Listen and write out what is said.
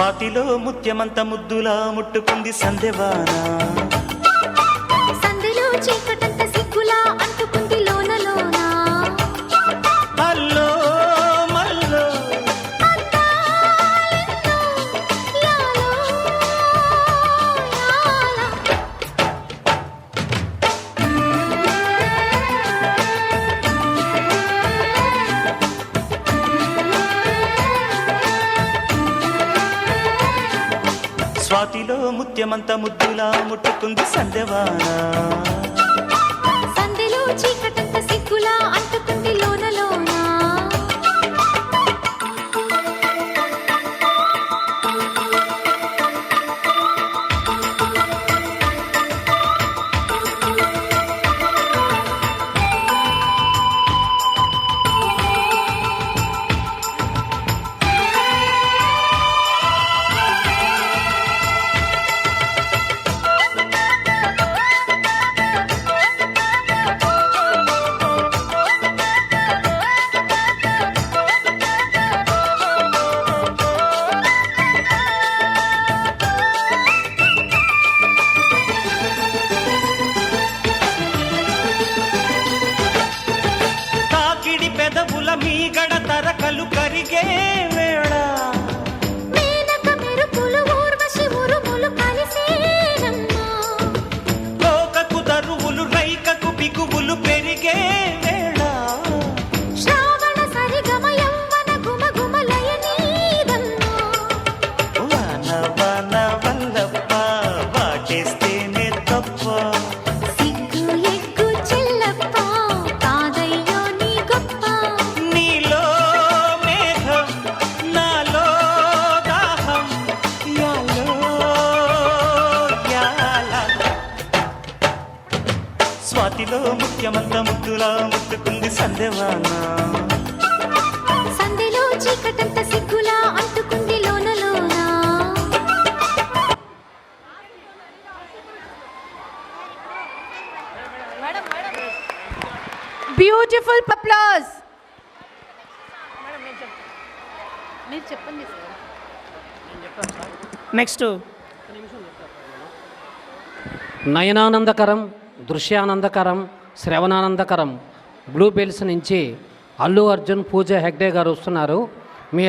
స్వాతిలో ముత్యమంత ముద్దులా ముట్టుకుంది సందెవాన. సందెలో చీకటంత సిగ్గులా అంటుకుంది లోన లోన. అల్లో మల్లో అందాలెన్నో యాలో యాల. స్వాతిలో ముత్యమంత ముద్దులా ముట్టుకుంది సందెవాన. సందెలో చీకటంత సిగ్గులా అంటుకుంది లోన లోన. పెదవుల మీగడ తరకలు కరిగే వేళ మేనక మెరుపులు ఊర్వశి ఉరుములు కలిసేనమ్మా. లోకకు దరువులు రైకకు బిగువులు పెరిగే వేళ శ్రావణ సరిగమ యవ్వన గుమ గుమలయ నీదమ్మా. వాన వాన వల్లప్ప వాటేస్తేనే తప్ప. సిగ్గు ఎగ్గు చెల్లప్ప కాదయ్యో నీ గొప్ప. నీలో మేఘం నాలో దాహం యాలో యాల. స్వాతిలో ముఖ్యమంత ముద్దులా ముట్టుకుంది సందెవాన. సందెలో చీకటంత సిగ్గులా అంటుకుంది లోన లోన. Beautiful applause. నెక్స్ట్ నయనానందకరం, దృశ్యానందకరం, శ్రవణానందకరం బ్లూ బెల్స్ నుంచి అల్లు అర్జున్, పూజ హెగ్డే గారు వస్తున్నారు. మీ